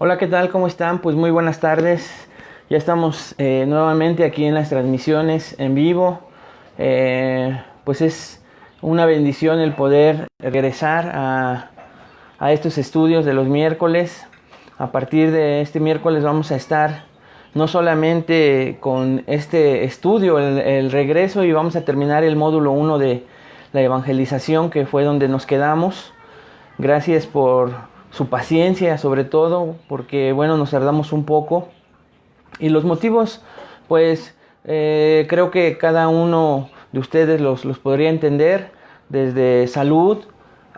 Hola, ¿qué tal? ¿Cómo están? Pues muy buenas tardes. Ya estamos nuevamente aquí en las transmisiones en vivo. Pues es una bendición el poder regresar a estos estudios de los miércoles. A partir de este miércoles vamos a estar no solamente con este estudio, el regreso, y vamos a terminar el módulo 1 de la evangelización, que fue donde nos quedamos. Gracias por su paciencia, sobre todo, porque bueno, nos tardamos un poco. Y los motivos, pues creo que cada uno de ustedes los podría entender, desde salud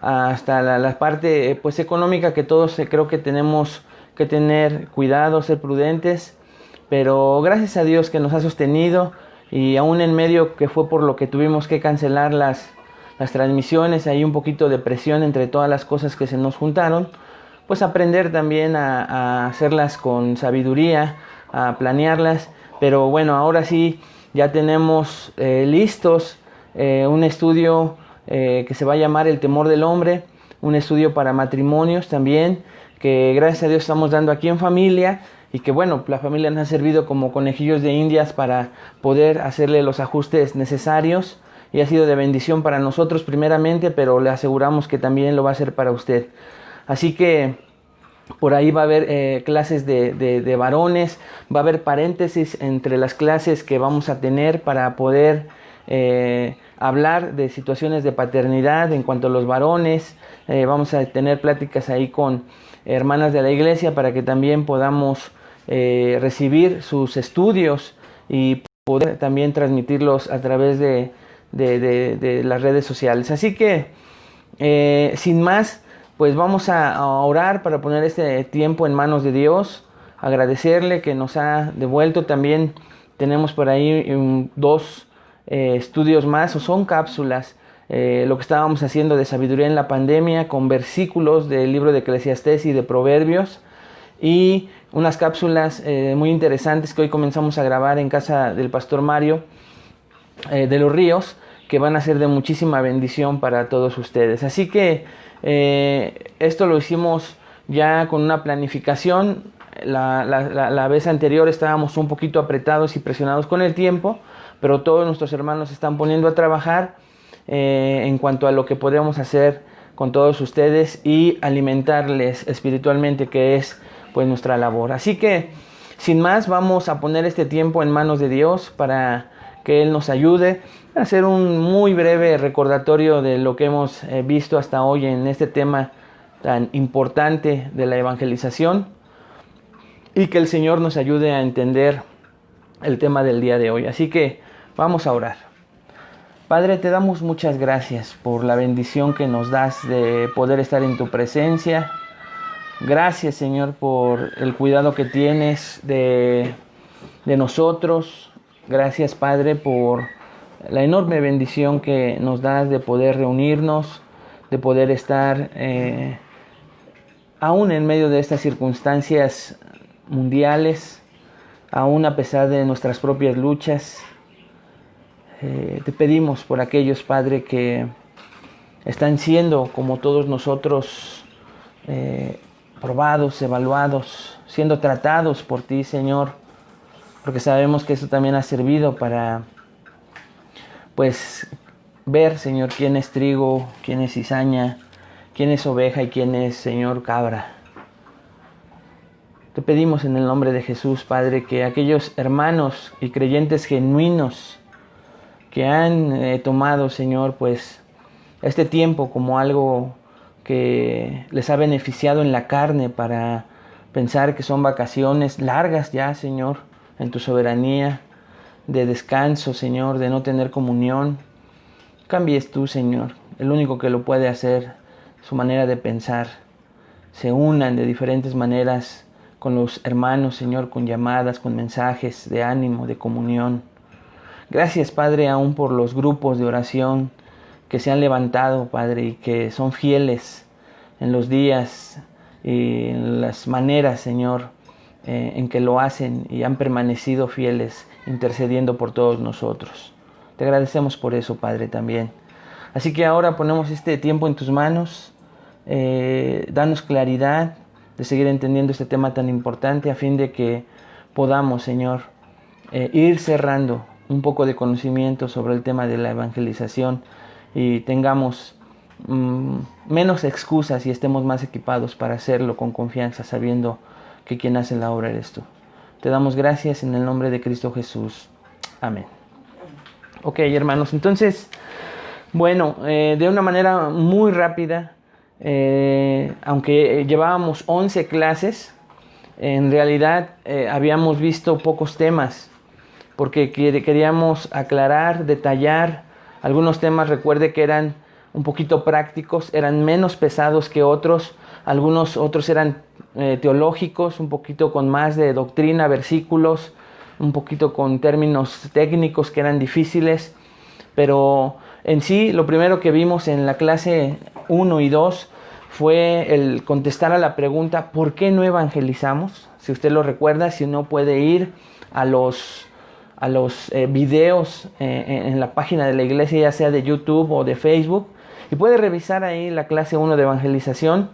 hasta la parte pues económica, que todos creo que tenemos que tener cuidado, ser prudentes. Pero gracias a Dios que nos ha sostenido, y aún en medio que fue por lo que tuvimos que cancelar las transmisiones, hay un poquito de presión entre todas las cosas que se nos juntaron, pues aprender también a hacerlas con sabiduría, a planearlas. Pero bueno, ahora sí ya tenemos listos un estudio que se va a llamar El temor del hombre, un estudio para matrimonios también, que gracias a Dios estamos dando aquí en familia, y que bueno, la familia nos ha servido como conejillos de indias para poder hacerle los ajustes necesarios, y ha sido de bendición para nosotros primeramente, pero le aseguramos que también lo va a ser para usted. Así que por ahí va a haber clases de varones, va a haber paréntesis entre las clases que vamos a tener para poder hablar de situaciones de paternidad en cuanto a los varones. Vamos a tener pláticas ahí con hermanas de la iglesia para que también podamos recibir sus estudios y poder también transmitirlos a través de las redes sociales. Así que, sin más, pues vamos a orar para poner este tiempo en manos de Dios, agradecerle que nos ha devuelto. También tenemos por ahí dos estudios más, o son cápsulas, lo que estábamos haciendo de sabiduría en la pandemia, con versículos del libro de Eclesiastés y de Proverbios, y unas cápsulas muy interesantes que hoy comenzamos a grabar en casa del pastor Mario de los Ríos, que van a ser de muchísima bendición para todos ustedes. Así que esto lo hicimos ya con una planificación. La vez anterior estábamos un poquito apretados y presionados con el tiempo, pero todos nuestros hermanos se están poniendo a trabajar en cuanto a lo que podemos hacer con todos ustedes y alimentarles espiritualmente, que es pues nuestra labor. Así que, sin más, vamos a poner este tiempo en manos de Dios para que Él nos ayude a hacer un muy breve recordatorio de lo que hemos visto hasta hoy en este tema tan importante de la evangelización, y que el Señor nos ayude a entender el tema del día de hoy. Así que vamos a orar. Padre, te damos muchas gracias por la bendición que nos das de poder estar en tu presencia. Gracias, Señor, por el cuidado que tienes de nosotros. Gracias, Padre, por la enorme bendición que nos das de poder reunirnos, de poder estar aún en medio de estas circunstancias mundiales, aún a pesar de nuestras propias luchas. Te pedimos por aquellos, Padre, que están siendo, como todos nosotros, probados, evaluados, siendo tratados por ti, Señor, porque sabemos que eso también ha servido para pues ver, Señor, quién es trigo, quién es cizaña, quién es oveja y quién es, Señor, cabra. Te pedimos en el nombre de Jesús, Padre, que aquellos hermanos y creyentes genuinos que han tomado, Señor, pues este tiempo como algo que les ha beneficiado en la carne, para pensar que son vacaciones largas ya, Señor, en tu soberanía, de descanso, Señor, de no tener comunión. Cambies tú, Señor, el único que lo puede hacer, su manera de pensar. Se unan de diferentes maneras con los hermanos, Señor, con llamadas, con mensajes de ánimo, de comunión. Gracias, Padre, aún por los grupos de oración que se han levantado, Padre, y que son fieles en los días y en las maneras, Señor, en que lo hacen, y han permanecido fieles, intercediendo por todos nosotros. Te agradecemos por eso, Padre, también. Así que ahora ponemos este tiempo en tus manos. Danos claridad, de seguir entendiendo este tema tan importante a fin de que podamos, Señor, ir cerrando un poco de conocimiento sobre el tema de la evangelización y tengamos menos excusas y estemos más equipados para hacerlo con confianza, sabiendo que quien hace la obra eres tú. Te damos gracias en el nombre de Cristo Jesús. Amén. Ok, hermanos, entonces, bueno, de una manera muy rápida, aunque llevábamos 11 clases, en realidad habíamos visto pocos temas, porque queríamos aclarar, detallar algunos temas. Recuerde que eran un poquito prácticos, eran menos pesados que otros, algunos otros eran teológicos, un poquito con más de doctrina, versículos, un poquito con términos técnicos que eran difíciles, pero en sí lo primero que vimos en la clase 1 y 2 fue el contestar a la pregunta ¿por qué no evangelizamos? Si usted lo recuerda, si no, puede ir a los videos en la página de la iglesia, ya sea de YouTube o de Facebook, y puede revisar ahí la clase 1 de evangelización.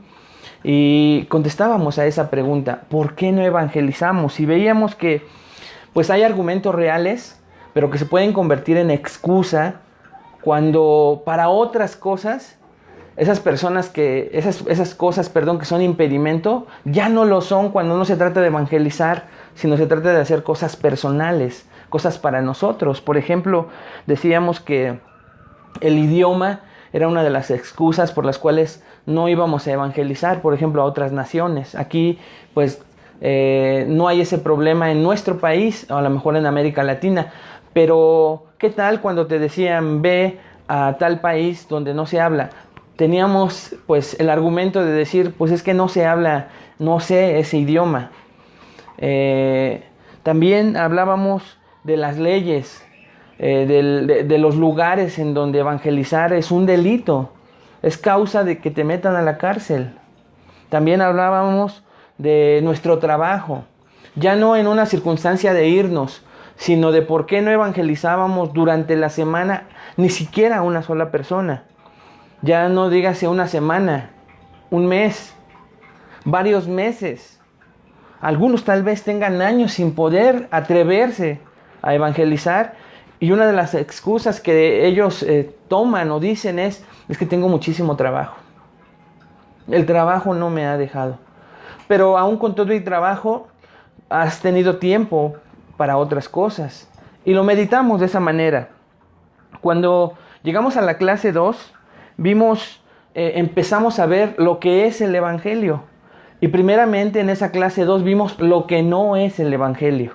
Y contestábamos a esa pregunta, ¿por qué no evangelizamos? Y veíamos que pues hay argumentos reales, pero que se pueden convertir en excusa cuando para otras cosas, esas cosas, que son impedimento, ya no lo son cuando no se trata de evangelizar, sino se trata de hacer cosas personales, cosas para nosotros. Por ejemplo, decíamos que el idioma era una de las excusas por las cuales no íbamos a evangelizar, por ejemplo, a otras naciones. Aquí, pues, no hay ese problema en nuestro país, o a lo mejor en América Latina, pero ¿qué tal cuando te decían ve a tal país donde no se habla? Teníamos pues el argumento de decir, pues es que no se habla, no sé ese idioma. También hablábamos de las leyes, de los lugares en donde evangelizar es un delito, es causa de que te metan a la cárcel. También hablábamos de nuestro trabajo, ya no en una circunstancia de irnos, sino de por qué no evangelizábamos durante la semana ni siquiera a una sola persona. Ya no dígase una semana, un mes, varios meses. Algunos tal vez tengan años sin poder atreverse a evangelizar, y una de las excusas que ellos toman o dicen es que tengo muchísimo trabajo. El trabajo no me ha dejado. Pero aún con todo el trabajo, has tenido tiempo para otras cosas. Y lo meditamos de esa manera. Cuando llegamos a la clase 2, empezamos a ver lo que es el Evangelio. Y primeramente en esa clase 2 vimos lo que no es el Evangelio.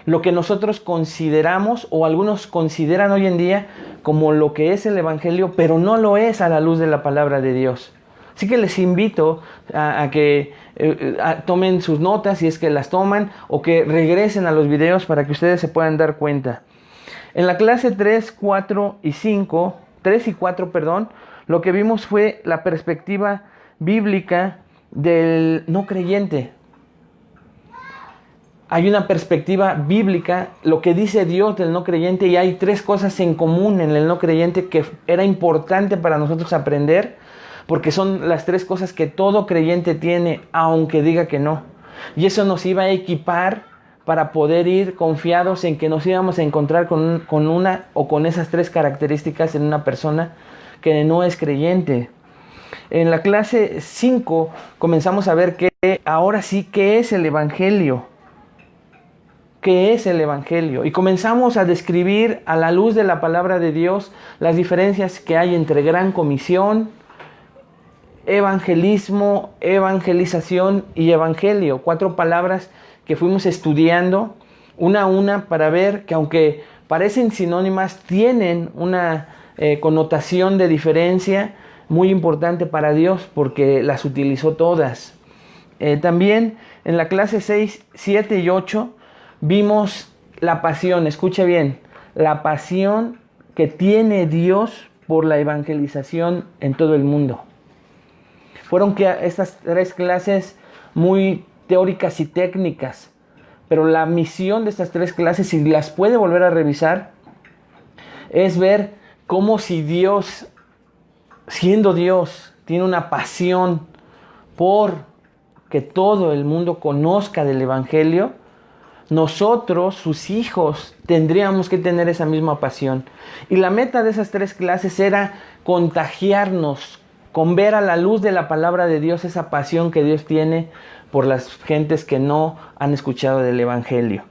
Lo que nosotros consideramos, o algunos consideran hoy en día, como lo que es el Evangelio, pero no lo es a la luz de la palabra de Dios. Así que les invito a que tomen sus notas, si es que las toman, o que regresen a los videos para que ustedes se puedan dar cuenta. En la clase 3 y 4, lo que vimos fue la perspectiva bíblica del no creyente. Hay una perspectiva bíblica, lo que dice Dios del no creyente, y hay 3 cosas en común en el no creyente que era importante para nosotros aprender, porque son las 3 cosas que todo creyente tiene, aunque diga que no. Y eso nos iba a equipar para poder ir confiados en que nos íbamos a encontrar con una o con esas 3 características en una persona que no es creyente. En la clase 5 comenzamos a ver que ahora sí, ¿qué es el Evangelio? ¿Qué es el Evangelio? Y comenzamos a describir a la luz de la palabra de Dios las diferencias que hay entre gran comisión, evangelismo, evangelización y evangelio. 4 palabras que fuimos estudiando una a una para ver que aunque parecen sinónimas, tienen una connotación de diferencia muy importante para Dios porque las utilizó todas. También en la clase 6, 7 y 8 vimos la pasión, escuche bien, la pasión que tiene Dios por la evangelización en todo el mundo. Fueron estas 3 clases muy teóricas y técnicas, pero la misión de estas 3 clases, si las puede volver a revisar, es ver cómo si Dios, siendo Dios, tiene una pasión por que todo el mundo conozca del Evangelio, nosotros, sus hijos, tendríamos que tener esa misma pasión. Y la meta de esas 3 clases era contagiarnos con ver a la luz de la palabra de Dios esa pasión que Dios tiene por las gentes que no han escuchado del Evangelio.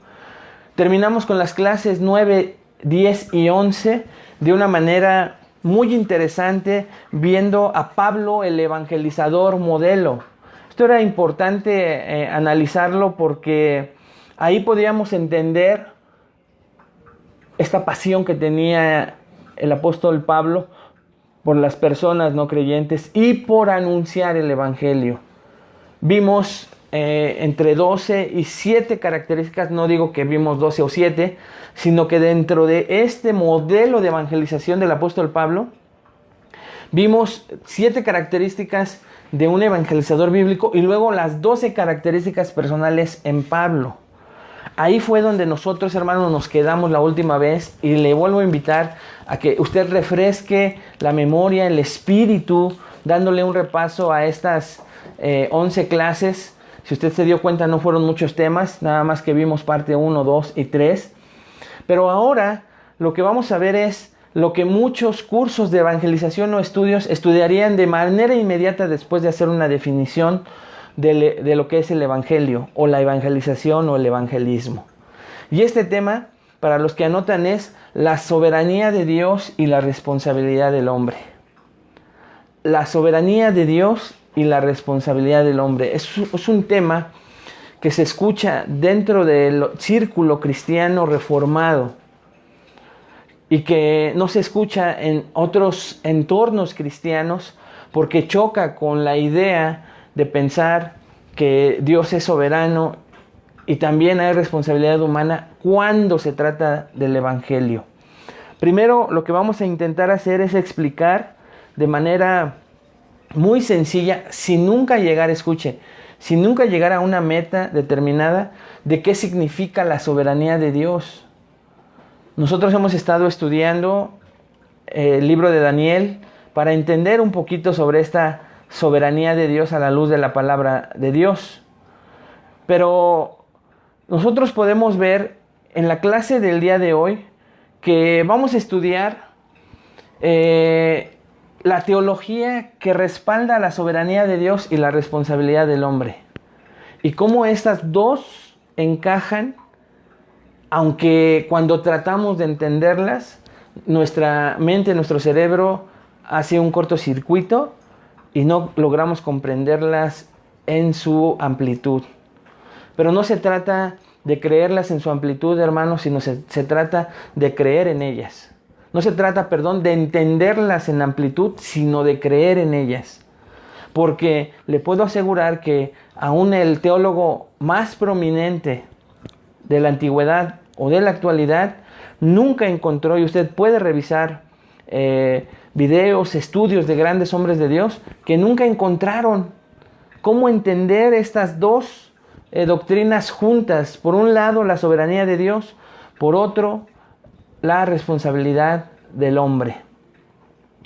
Terminamos con las clases 9, 10 y 11 de una manera muy interesante, viendo a Pablo, el evangelizador modelo. Esto era importante analizarlo porque ahí podíamos entender esta pasión que tenía el apóstol Pablo por las personas no creyentes y por anunciar el Evangelio. Vimos entre 12 y 7 características, no digo que vimos 12 o 7, sino que dentro de este modelo de evangelización del apóstol Pablo, vimos 7 características de un evangelizador bíblico y luego las 12 características personales en Pablo. Ahí fue donde nosotros, hermanos, nos quedamos la última vez y le vuelvo a invitar a que usted refresque la memoria, el espíritu, dándole un repaso a estas 11 clases. Si usted se dio cuenta, no fueron muchos temas, nada más que vimos parte 1, 2 y 3. Pero ahora lo que vamos a ver es lo que muchos cursos de evangelización o estudios estudiarían de manera inmediata después de hacer una definición de lo que es el evangelio o la evangelización o el evangelismo. Y este tema, para los que anotan, es la soberanía de Dios y la responsabilidad del hombre. La soberanía de Dios y la responsabilidad del hombre. Es un tema que se escucha dentro del círculo cristiano reformado y que no se escucha en otros entornos cristianos porque choca con la idea de pensar que Dios es soberano y también hay responsabilidad humana cuando se trata del Evangelio. Primero, lo que vamos a intentar hacer es explicar de manera muy sencilla, sin nunca llegar a una meta determinada de qué significa la soberanía de Dios. Nosotros hemos estado estudiando el libro de Daniel para entender un poquito sobre esta soberanía de Dios a la luz de la palabra de Dios. Pero nosotros podemos ver en la clase del día de hoy que vamos a estudiar la teología que respalda la soberanía de Dios y la responsabilidad del hombre. Y cómo estas dos encajan, aunque cuando tratamos de entenderlas, nuestra mente, nuestro cerebro hace un cortocircuito y no logramos comprenderlas en su amplitud. Pero no se trata de creerlas en su amplitud, hermanos, sino se trata de creer en ellas. No se trata, de entenderlas en amplitud, sino de creer en ellas. Porque le puedo asegurar que aún el teólogo más prominente de la antigüedad o de la actualidad nunca encontró, y usted puede revisar videos, estudios de grandes hombres de Dios, que nunca encontraron cómo entender estas dos doctrinas juntas. Por un lado, la soberanía de Dios, por otro, la responsabilidad del hombre.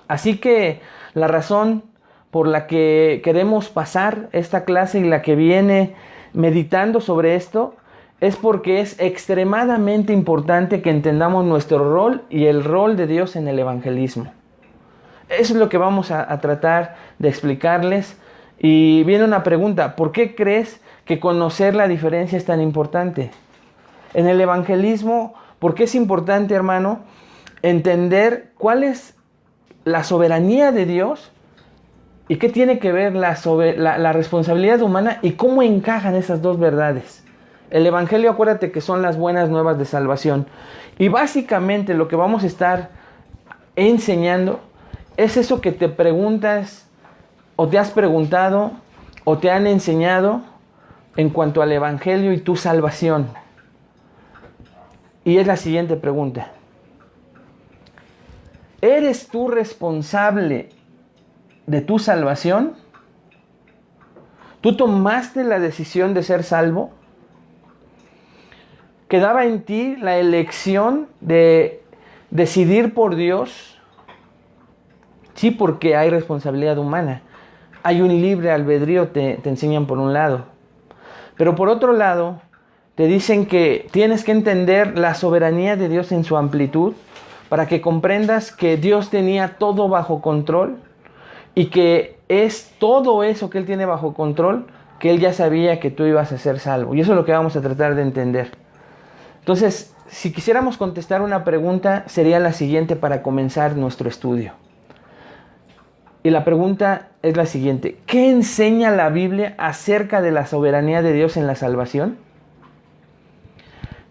Así que la razón por la que queremos pasar esta clase y la que viene meditando sobre esto es porque es extremadamente importante que entendamos nuestro rol y el rol de Dios en el evangelismo. Eso es lo que vamos a tratar de explicarles. Y viene una pregunta: ¿por qué crees que conocer la diferencia es tan importante? En el evangelismo, ¿por qué es importante, hermano, entender cuál es la soberanía de Dios y qué tiene que ver la responsabilidad humana y cómo encajan esas dos verdades? El evangelio, acuérdate que son las buenas nuevas de salvación. Y básicamente lo que vamos a estar enseñando es eso que te preguntas o te has preguntado o te han enseñado en cuanto al evangelio y tu salvación. Y es la siguiente pregunta: ¿eres tú responsable de tu salvación? ¿Tú tomaste la decisión de ser salvo? ¿Quedaba en ti la elección de decidir por Dios? Sí, porque hay responsabilidad humana. hay un libre albedrío, te enseñan por un lado. Pero por otro lado, te dicen que tienes que entender la soberanía de Dios en su amplitud para que comprendas que Dios tenía todo bajo control y que es todo eso que Él tiene bajo control, que Él ya sabía que tú ibas a ser salvo. Y eso es lo que vamos a tratar de entender. Entonces, si quisiéramos contestar una pregunta, sería la siguiente para comenzar nuestro estudio. Y la pregunta es la siguiente: ¿qué enseña la Biblia acerca de la soberanía de Dios en la salvación?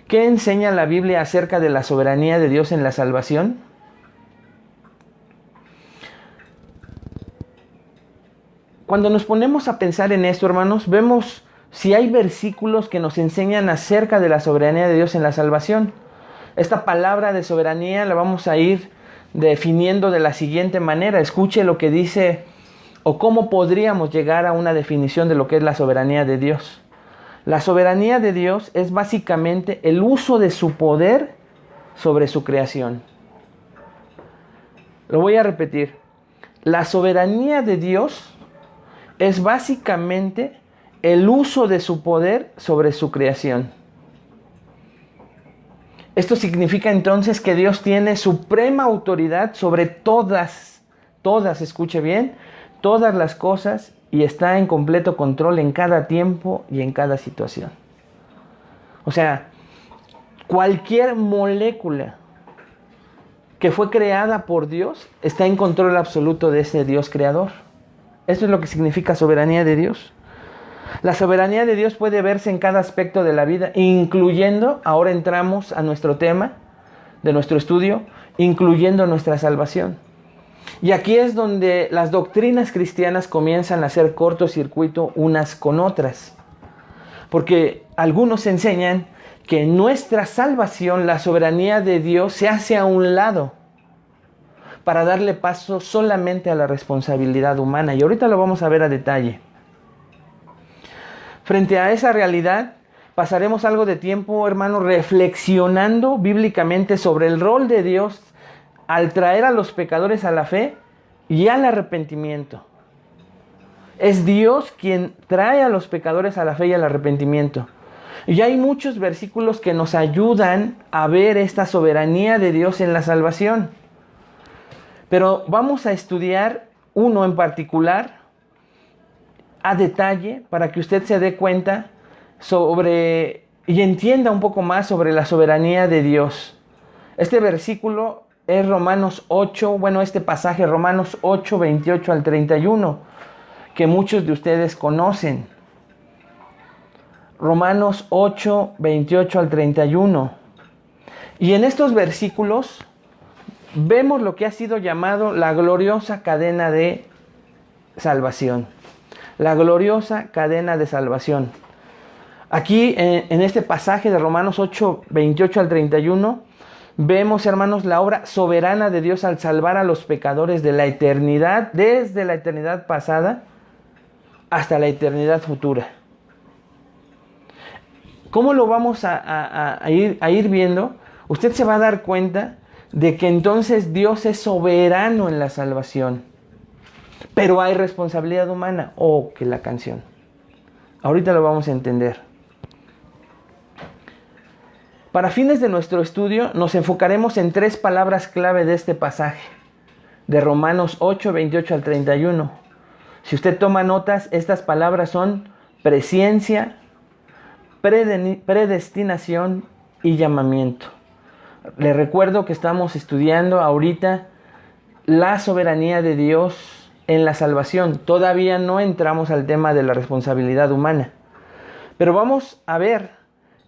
¿Qué enseña la Biblia acerca de la soberanía de Dios en la salvación? Cuando nos ponemos a pensar en esto, hermanos, vemos si hay versículos que nos enseñan acerca de la soberanía de Dios en la salvación. Esta palabra de soberanía la vamos a ir definiendo de la siguiente manera. Escuche lo que dice, o cómo podríamos llegar a una definición de lo que es la soberanía de Dios. La soberanía de Dios es básicamente el uso de su poder sobre su creación. Lo voy a repetir. La soberanía de Dios es básicamente el uso de su poder sobre su creación. Esto significa entonces que Dios tiene suprema autoridad sobre todas, escuche bien, todas las cosas, y está en completo control en cada tiempo y en cada situación. O sea, cualquier molécula que fue creada por Dios está en control absoluto de ese Dios creador. Esto es lo que significa soberanía de Dios. La soberanía de Dios puede verse en cada aspecto de la vida, incluyendo, ahora entramos a nuestro tema de nuestro estudio, incluyendo nuestra salvación. Y aquí es donde las doctrinas cristianas comienzan a hacer cortocircuito unas con otras. Porque algunos enseñan que en nuestra salvación la soberanía de Dios se hace a un lado para darle paso solamente a la responsabilidad humana. Y ahorita lo vamos a ver a detalle. Frente a esa realidad, pasaremos algo de tiempo, hermanos, reflexionando bíblicamente sobre el rol de Dios al traer a los pecadores a la fe y al arrepentimiento. Es Dios quien trae a los pecadores a la fe y al arrepentimiento. Y hay muchos versículos que nos ayudan a ver esta soberanía de Dios en la salvación. Pero vamos a estudiar uno en particular a detalle para que usted se dé cuenta sobre y entienda un poco más sobre la soberanía de Dios. Este versículo es Romanos 8, este pasaje Romanos 8, 28 al 31, que muchos de ustedes conocen. Romanos 8, 28 al 31. Y en estos versículos vemos lo que ha sido llamado la gloriosa cadena de salvación. La gloriosa cadena de salvación. Aquí en este pasaje de Romanos 8, 28 al 31, vemos, hermanos, la obra soberana de Dios al salvar a los pecadores de la eternidad, desde la eternidad pasada hasta la eternidad futura. ¿Cómo lo vamos a ir viendo? Usted se va a dar cuenta de que entonces Dios es soberano en la salvación. Pero hay responsabilidad humana. Oh, que la canción. Ahorita lo vamos a entender. Para fines de nuestro estudio, nos enfocaremos en 3 palabras clave de este pasaje, de Romanos 8, 28 al 31. Si usted toma notas, estas palabras son presciencia, predestinación y llamamiento. Le recuerdo que estamos estudiando ahorita la soberanía de Dios en la salvación. Todavía no entramos al tema de la responsabilidad humana. Pero vamos a ver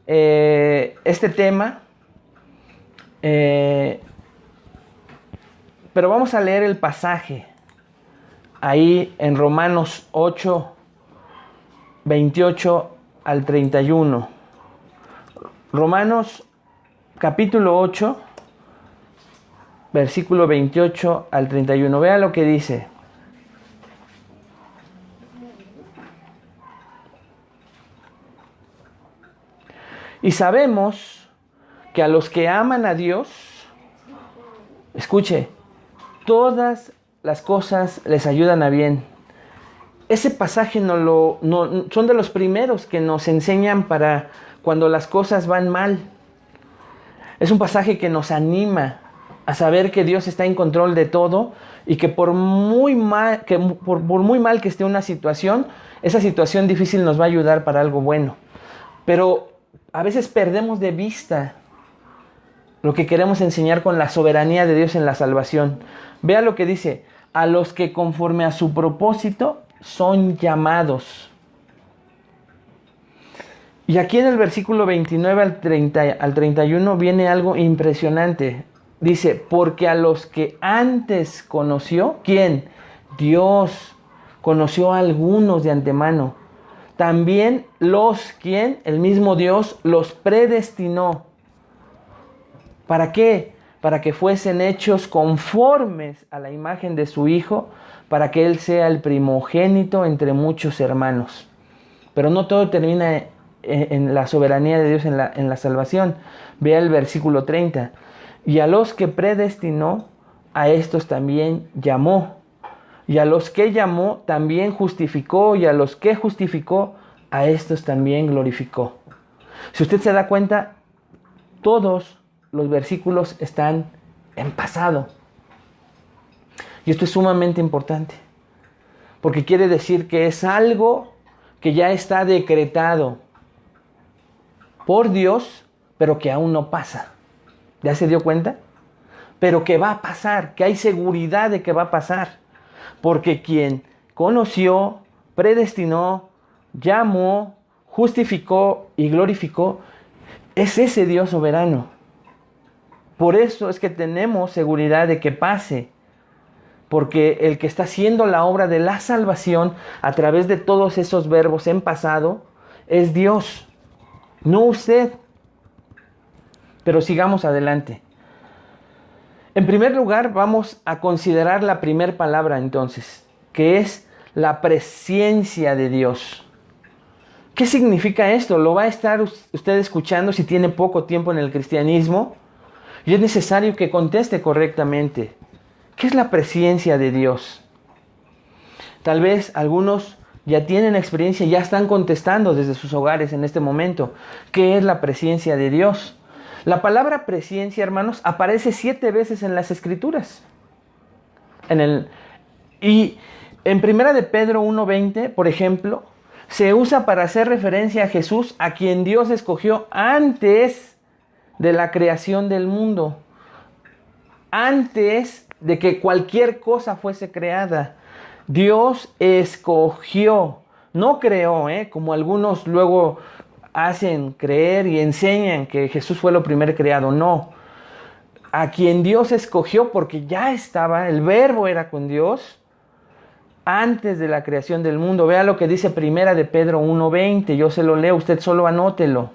este tema. Pero vamos a leer el pasaje ahí en Romanos 8, 28 al 31. Romanos capítulo 8, versículo 28 al 31. Vea lo que dice. Y sabemos que a los que aman a Dios, escuche, todas las cosas les ayudan a bien. ese pasaje son de los primeros que nos enseñan para cuando las cosas van mal. Es un pasaje que nos anima a saber que Dios está en control de todo y que por muy mal que esté una situación, esa situación difícil nos va a ayudar para algo bueno. Pero a veces perdemos de vista lo que queremos enseñar con la soberanía de Dios en la salvación. Vea lo que dice: a los que conforme a su propósito son llamados. Y aquí en el versículo 29 al 31 viene algo impresionante. Dice, porque a los que antes conoció, ¿quién? Dios conoció a algunos de antemano. También ¿quién? El mismo Dios los predestinó. ¿Para qué? Para que fuesen hechos conformes a la imagen de su Hijo, para que Él sea el primogénito entre muchos hermanos. Pero no todo termina en la soberanía de Dios en la salvación. Vea el versículo 30. Y a los que predestinó, a estos también llamó. Y a los que llamó, también justificó. Y a los que justificó, a estos también glorificó. Si usted se da cuenta, todos los versículos están en pasado. Y esto es sumamente importante, porque quiere decir que es algo que ya está decretado por Dios, pero que aún no pasa. ¿Ya se dio cuenta? Pero que va a pasar, que hay seguridad de que va a pasar. Porque quien conoció, predestinó, llamó, justificó y glorificó, es ese Dios soberano. Por eso es que tenemos seguridad de que pase. Porque el que está haciendo la obra de la salvación a través de todos esos verbos en pasado es Dios, no usted. Pero sigamos adelante. En primer lugar, vamos a considerar la primera palabra entonces, que es la presencia de Dios. ¿Qué significa esto? Lo va a estar usted escuchando si tiene poco tiempo en el cristianismo y es necesario que conteste correctamente. ¿Qué es la presencia de Dios? Tal vez algunos ya tienen experiencia y ya están contestando desde sus hogares en este momento. ¿Qué es la presencia de Dios? La palabra presencia, hermanos, aparece 7 veces en las Escrituras. Y en 1 de Pedro 1:20, por ejemplo, se usa para hacer referencia a Jesús, a quien Dios escogió antes de la creación del mundo. Antes de que cualquier cosa fuese creada. Dios escogió, no creó, como algunos luego hacen creer y enseñan que Jesús fue lo primero creado. No, a quien Dios escogió porque ya estaba, el verbo era con Dios antes de la creación del mundo. Vea lo que dice 1 de Pedro 1:20, yo se lo leo, usted solo anótelo.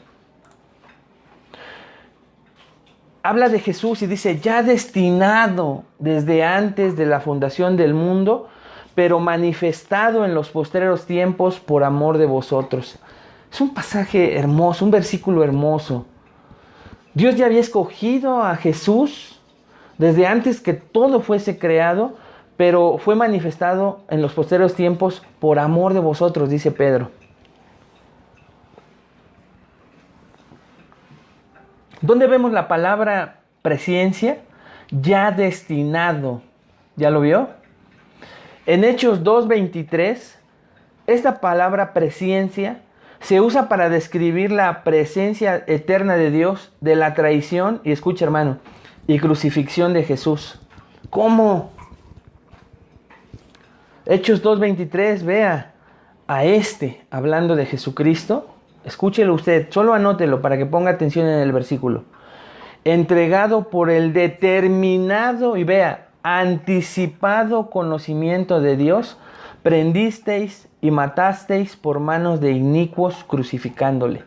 Habla de Jesús y dice, ya destinado desde antes de la fundación del mundo, pero manifestado en los postreros tiempos por amor de vosotros. Es un pasaje hermoso, un versículo hermoso. Dios ya había escogido a Jesús desde antes que todo fuese creado, pero fue manifestado en los postreros tiempos por amor de vosotros, dice Pedro. ¿Dónde vemos la palabra presencia? Ya destinado. ¿Ya lo vio? En Hechos 2:23, esta palabra presencia se usa para describir la presencia eterna de Dios de la traición, y escucha hermano, y crucifixión de Jesús. ¿Cómo? Hechos 2:23, vea, hablando de Jesucristo, escúchelo usted, solo anótelo para que ponga atención en el versículo. Entregado por el determinado, y vea, anticipado conocimiento de Dios, prendisteis y matasteis por manos de inicuos crucificándole.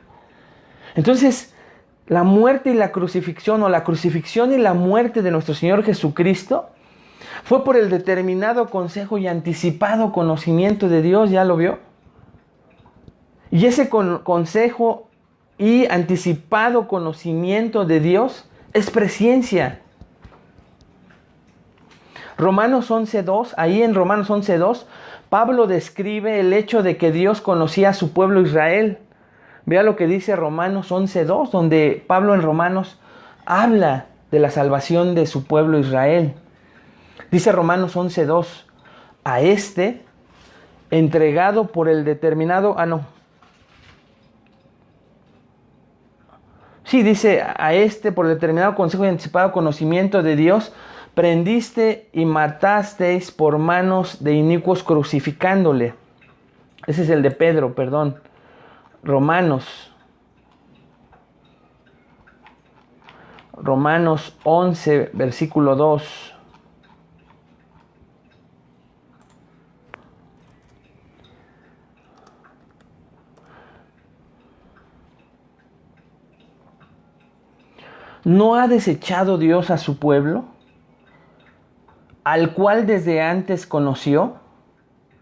Entonces, la muerte y la crucifixión, o la crucifixión y la muerte de nuestro Señor Jesucristo, fue por el determinado consejo y anticipado conocimiento de Dios, ¿ya lo vio? Y ese consejo y anticipado conocimiento de Dios es presencia. Romanos 11.2, ahí en Romanos 11.2, Pablo describe el hecho de que Dios conocía a su pueblo Israel. Vea lo que dice Romanos 11.2, donde Pablo en Romanos habla de la salvación de su pueblo Israel. Dice Romanos 11.2, a este, entregado por el determinado... Sí, dice, a este, por el determinado consejo y anticipado conocimiento de Dios, prendiste y matasteis por manos de inicuos crucificándole. Ese es el de Pedro, perdón. Romanos 11, versículo 2. ¿No ha desechado Dios a su pueblo, al cual desde antes conoció?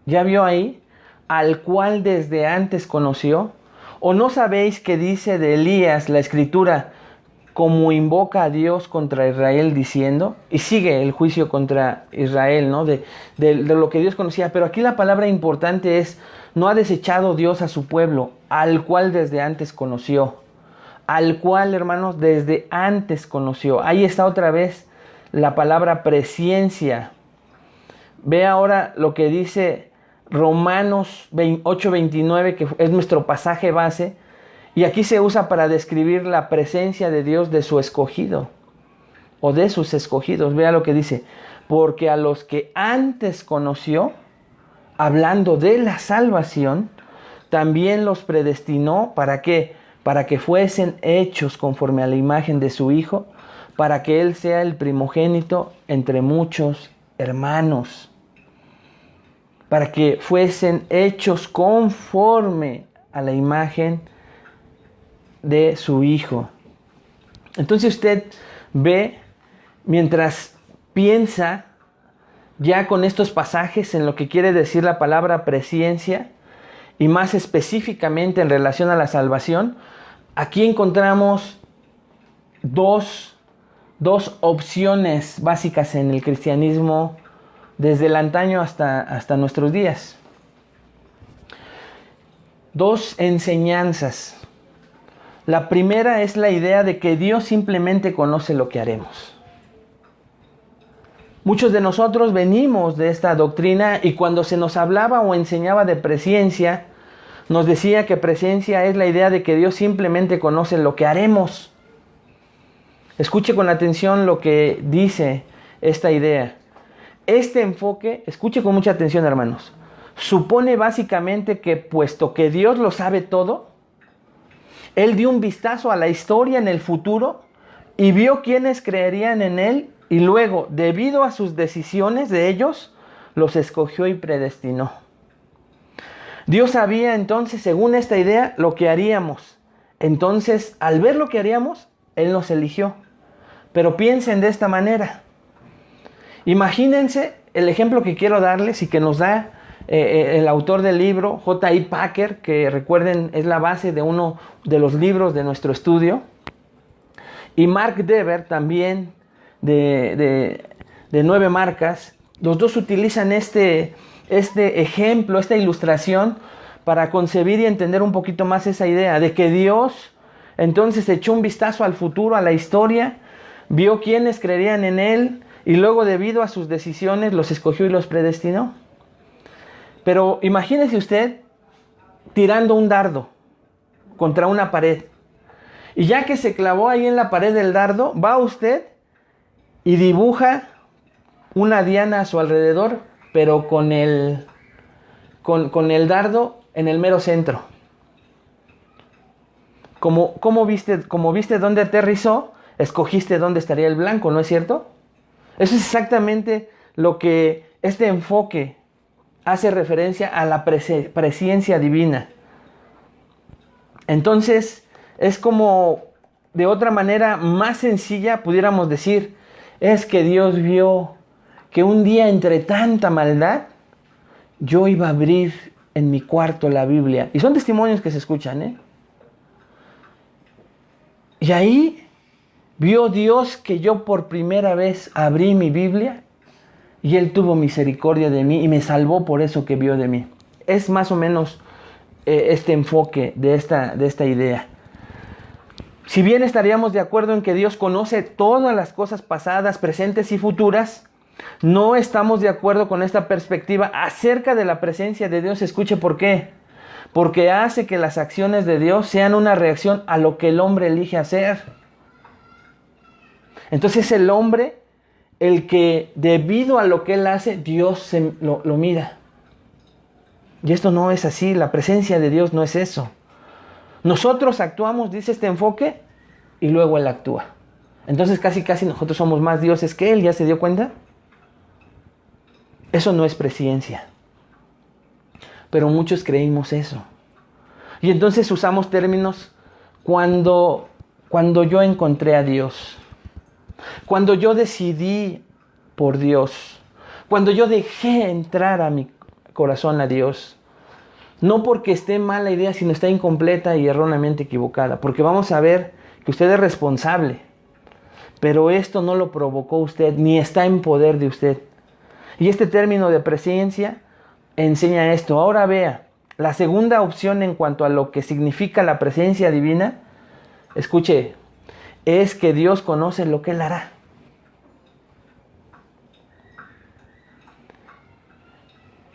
¿Ya vio ahí? Al cual desde antes conoció. ¿O no sabéis que dice de Elías la escritura, como invoca a Dios contra Israel diciendo? Y sigue el juicio contra Israel, ¿no? De lo que Dios conocía. Pero aquí la palabra importante es, no ha desechado Dios a su pueblo, al cual desde antes conoció. Al cual, hermanos, desde antes conoció. Ahí está otra vez la palabra presciencia. Ve ahora lo que dice Romanos 8:29, que es nuestro pasaje base. Y aquí se usa para describir la presencia de Dios de su escogido. O de sus escogidos. Vea lo que dice. Porque a los que antes conoció, hablando de la salvación, también los predestinó. ¿Para qué? Para que fuesen hechos conforme a la imagen de su Hijo, para que Él sea el primogénito entre muchos hermanos. Para que fuesen hechos conforme a la imagen de su Hijo. Entonces usted ve, mientras piensa ya con estos pasajes en lo que quiere decir la palabra presciencia, y más específicamente en relación a la salvación, aquí encontramos dos opciones básicas en el cristianismo desde el antaño hasta nuestros días. Dos enseñanzas. La primera es la idea de que Dios simplemente conoce lo que haremos. Muchos de nosotros venimos de esta doctrina y cuando se nos hablaba o enseñaba de presciencia, nos decía que presciencia es la idea de que Dios simplemente conoce lo que haremos. Escuche con atención lo que dice esta idea. Este enfoque, escuche con mucha atención, hermanos, supone básicamente que puesto que Dios lo sabe todo, Él dio un vistazo a la historia en el futuro y vio quiénes creerían en Él y luego, debido a sus decisiones de ellos, los escogió y predestinó. Dios sabía entonces, según esta idea, lo que haríamos. Entonces, al ver lo que haríamos, Él nos eligió. Pero piensen de esta manera. Imagínense el ejemplo que quiero darles y que nos da el autor del libro, J.I. Packer, que recuerden es la base de uno de los libros de nuestro estudio. Y Mark Dever también, de 9 marcas. Los dos utilizan este ejemplo, esta ilustración, para concebir y entender un poquito más esa idea de que Dios entonces echó un vistazo al futuro, a la historia, vio quiénes creerían en Él y luego, debido a sus decisiones, los escogió y los predestinó. Pero imagínese usted tirando un dardo contra una pared. Y ya que se clavó ahí en la pared del dardo, va usted y dibuja una diana a su alrededor, pero con el dardo en el mero centro. Como viste dónde aterrizó, escogiste dónde estaría el blanco, ¿no es cierto? Eso es exactamente lo que este enfoque hace referencia a la presciencia divina. Entonces, es como, de otra manera más sencilla, pudiéramos decir, es que Dios vio que un día, entre tanta maldad, yo iba a abrir en mi cuarto la Biblia. Y son testimonios que se escuchan, ¿eh? Y ahí vio Dios que yo por primera vez abrí mi Biblia y Él tuvo misericordia de mí y me salvó por eso que vio de mí. Es más o menos este enfoque de esta idea. Si bien estaríamos de acuerdo en que Dios conoce todas las cosas pasadas, presentes y futuras, no estamos de acuerdo con esta perspectiva acerca de la presencia de Dios. Escuche por qué. Porque hace que las acciones de Dios sean una reacción a lo que el hombre elige hacer. Entonces el hombre, el que debido a lo que él hace, Dios lo mira. Y esto no es así, la presencia de Dios no es eso. Nosotros actuamos, dice este enfoque, y luego Él actúa. Entonces casi nosotros somos más dioses que Él, ¿ya se dio cuenta? Eso no es presciencia. Pero muchos creímos eso. Y entonces usamos términos cuando yo encontré a Dios, cuando yo decidí por Dios, cuando yo dejé entrar a mi corazón a Dios. No porque esté mal la idea, sino está incompleta y erróneamente equivocada. Porque vamos a ver que usted es responsable, pero esto no lo provocó usted, ni está en poder de usted. Y este término de presencia enseña esto. Ahora vea, la segunda opción en cuanto a lo que significa la presencia divina, escuche, es que Dios conoce lo que Él hará.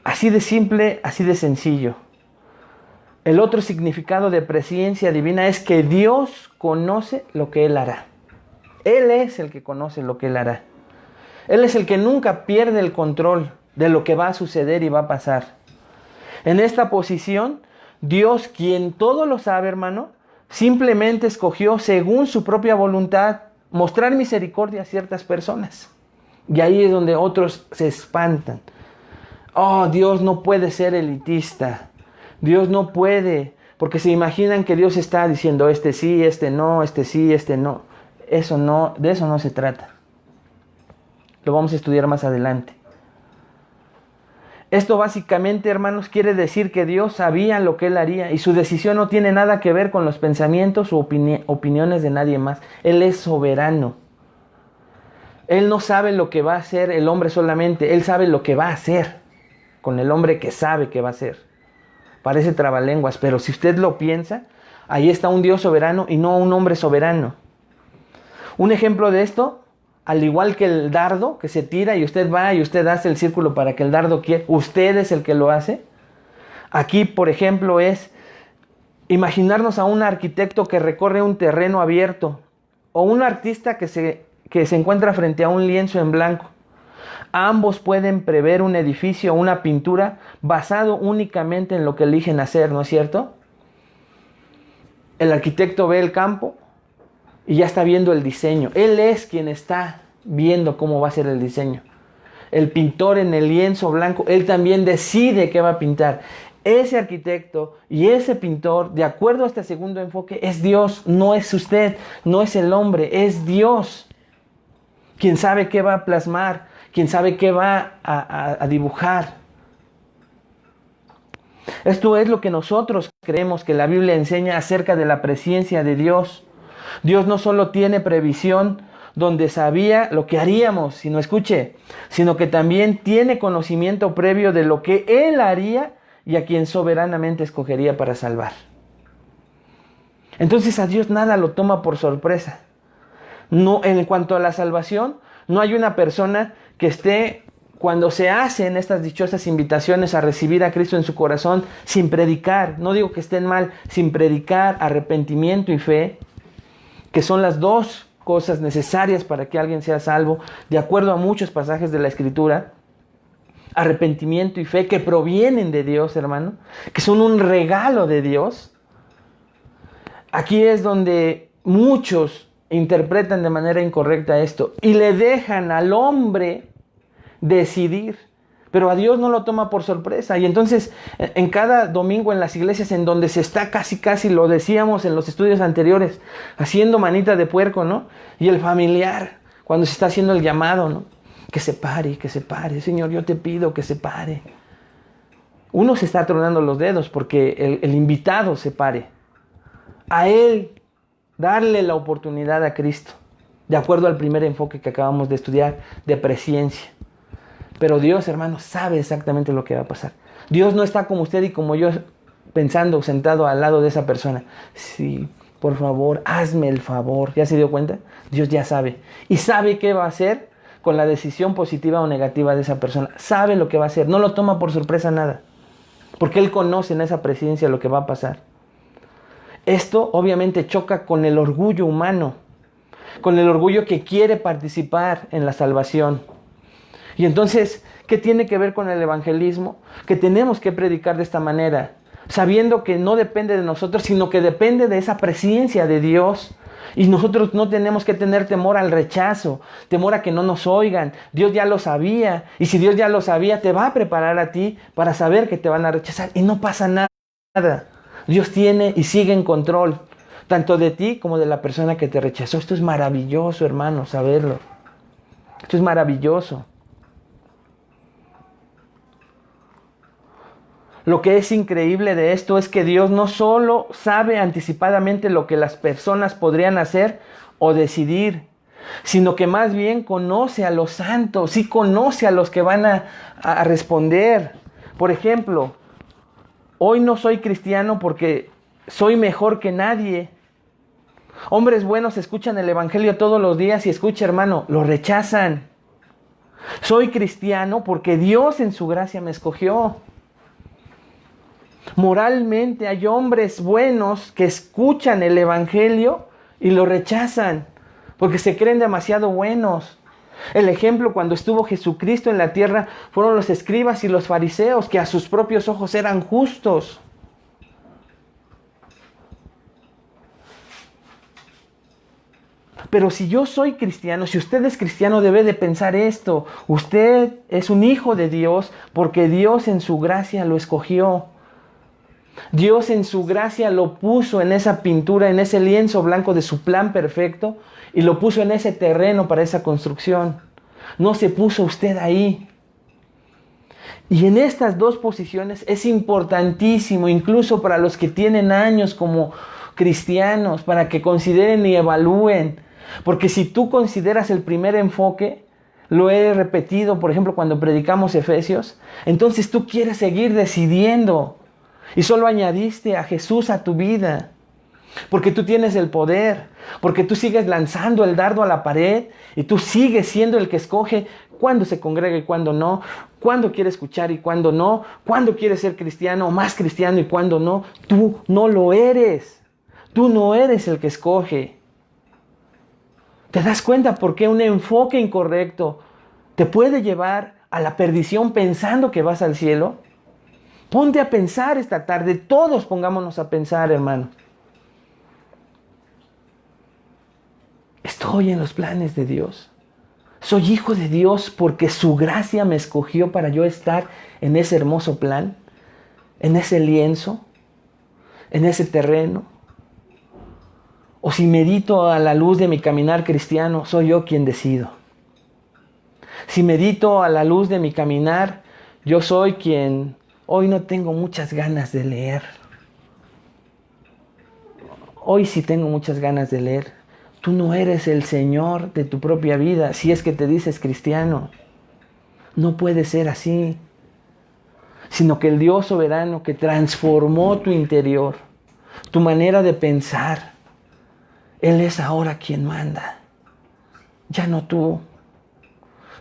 Así de simple, así de sencillo. El otro significado de presencia divina es que Dios conoce lo que Él hará. Él es el que conoce lo que Él hará. Él es el que nunca pierde el control de lo que va a suceder y va a pasar. En esta posición, Dios, quien todo lo sabe, hermano, simplemente escogió, según su propia voluntad, mostrar misericordia a ciertas personas. Y ahí es donde otros se espantan. Oh, Dios no puede ser elitista. Dios no puede, porque se imaginan que Dios está diciendo este sí, este no, este sí, este no. Eso no, de eso no se trata. Lo vamos a estudiar más adelante. Esto básicamente, hermanos, quiere decir que Dios sabía lo que Él haría y su decisión no tiene nada que ver con los pensamientos u opiniones de nadie más. Él es soberano. Él no sabe lo que va a hacer el hombre solamente, Él sabe lo que va a hacer con el hombre que sabe que va a hacer. Parece trabalenguas, pero si usted lo piensa, ahí está un Dios soberano y no un hombre soberano. Un ejemplo de esto, al igual que el dardo que se tira y usted va y usted hace el círculo para que el dardo quiera, usted es el que lo hace. Aquí, por ejemplo, es imaginarnos a un arquitecto que recorre un terreno abierto o un artista que se encuentra frente a un lienzo en blanco. Ambos pueden prever un edificio o una pintura basado únicamente en lo que eligen hacer, ¿no es cierto? El arquitecto ve el campo y ya está viendo el diseño. Él es quien está viendo cómo va a ser el diseño. El pintor en el lienzo blanco, él también decide qué va a pintar. Ese arquitecto y ese pintor, de acuerdo a este segundo enfoque, es Dios, no es usted, no es el hombre, es Dios. Quien sabe qué va a plasmar, quien sabe qué va a dibujar. Esto es lo que nosotros creemos que la Biblia enseña acerca de la presencia de Dios. Dios no solo tiene previsión donde sabía lo que haríamos, sino que también tiene conocimiento previo de lo que Él haría y a quien soberanamente escogería para salvar. Entonces a Dios nada lo toma por sorpresa. No, en cuanto a la salvación, no hay una persona que esté, cuando se hacen estas dichosas invitaciones a recibir a Cristo en su corazón, sin predicar, no digo que estén mal, sin predicar arrepentimiento y fe, que son las dos cosas necesarias para que alguien sea salvo, de acuerdo a muchos pasajes de la Escritura. Arrepentimiento y fe que provienen de Dios, hermano, que son un regalo de Dios. Aquí es donde muchos interpretan de manera incorrecta esto y le dejan al hombre decidir, pero a Dios no lo toma por sorpresa. Y entonces en cada domingo en las iglesias en donde se está casi lo decíamos en los estudios anteriores, haciendo manita de puerco, ¿no? Y el familiar, cuando se está haciendo el llamado, ¿no? Que se pare, Señor, yo te pido que se pare. Uno se está tronando los dedos porque el invitado se pare. A él darle la oportunidad a Cristo, de acuerdo al primer enfoque que acabamos de estudiar, de presciencia. Pero Dios, hermano, sabe exactamente lo que va a pasar. Dios no está como usted y como yo pensando, sentado al lado de esa persona. Sí, por favor, hazme el favor. ¿Ya se dio cuenta? Dios ya sabe. Y sabe qué va a hacer con la decisión positiva o negativa de esa persona. Sabe lo que va a hacer. No lo toma por sorpresa nada. Porque Él conoce en esa presencia lo que va a pasar. Esto obviamente choca con el orgullo humano. Con el orgullo que quiere participar en la salvación. Y entonces, ¿qué tiene que ver con el evangelismo? Que tenemos que predicar de esta manera, sabiendo que no depende de nosotros, sino que depende de esa presencia de Dios. Y nosotros no tenemos que tener temor al rechazo, temor a que no nos oigan. Dios ya lo sabía. Y si Dios ya lo sabía, te va a preparar a ti para saber que te van a rechazar. Y no pasa nada. Dios tiene y sigue en control, tanto de ti como de la persona que te rechazó. Esto es maravilloso, hermano, saberlo. Esto es maravilloso. Lo que es increíble de esto es que Dios no solo sabe anticipadamente lo que las personas podrían hacer o decidir, sino que más bien conoce a los santos, sí conoce a los que van a responder. Por ejemplo, hoy no soy cristiano porque soy mejor que nadie. Hombres buenos escuchan el evangelio todos los días y escucha, hermano, lo rechazan. Soy cristiano porque Dios en su gracia me escogió. Moralmente hay hombres buenos que escuchan el evangelio y lo rechazan porque se creen demasiado buenos. El ejemplo cuando estuvo Jesucristo en la tierra fueron los escribas y los fariseos, que a sus propios ojos eran justos. Pero si yo soy cristiano, si usted es cristiano, debe de pensar esto. Usted es un hijo de Dios porque Dios en su gracia lo escogió. Dios en su gracia lo puso en esa pintura, en ese lienzo blanco de su plan perfecto, y lo puso en ese terreno para esa construcción. No se puso usted ahí. Y en estas dos posiciones es importantísimo, incluso para los que tienen años como cristianos, para que consideren y evalúen. Porque si tú consideras el primer enfoque, lo he repetido, por ejemplo, cuando predicamos Efesios, entonces tú quieres seguir decidiendo. Y solo añadiste a Jesús a tu vida. Porque tú tienes el poder. Porque tú sigues lanzando el dardo a la pared. Y tú sigues siendo el que escoge cuándo se congrega y cuándo no. Cuándo quiere escuchar y cuándo no. Cuándo quiere ser cristiano o más cristiano y cuándo no. Tú no lo eres. Tú no eres el que escoge. ¿Te das cuenta por qué un enfoque incorrecto te puede llevar a la perdición pensando que vas al cielo? Ponte a pensar esta tarde. Todos pongámonos a pensar, hermano. Estoy en los planes de Dios. Soy hijo de Dios porque su gracia me escogió para yo estar en ese hermoso plan, en ese lienzo, en ese terreno. O si medito a la luz de mi caminar cristiano, soy yo quien decido. Si medito a la luz de mi caminar, yo soy quien hoy no tengo muchas ganas de leer. Hoy sí tengo muchas ganas de leer. Tú no eres el Señor de tu propia vida si es que te dices cristiano. No puede ser así. Sino que el Dios soberano que transformó tu interior, tu manera de pensar, Él es ahora quien manda. Ya no tú.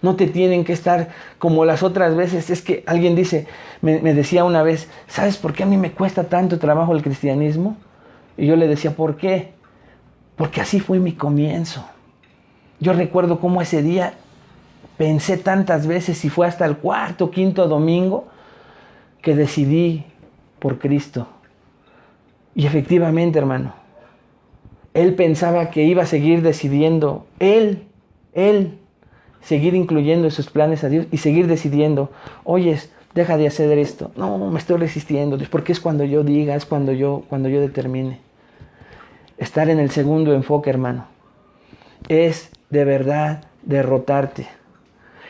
No te tienen que estar como las otras veces. Es que alguien dice, me decía una vez, ¿sabes por qué a mí me cuesta tanto trabajo el cristianismo? Y yo le decía, ¿por qué? Porque así fue mi comienzo. Yo recuerdo cómo ese día pensé tantas veces y fue hasta el cuarto, quinto domingo que decidí por Cristo. Y efectivamente, hermano, él pensaba que iba a seguir decidiendo, él seguir incluyendo en sus planes a Dios y seguir decidiendo, oyes, deja de hacer esto. No, me estoy resistiendo, porque es cuando yo diga, es cuando yo determine. Estar en el segundo enfoque, hermano, es de verdad derrotarte.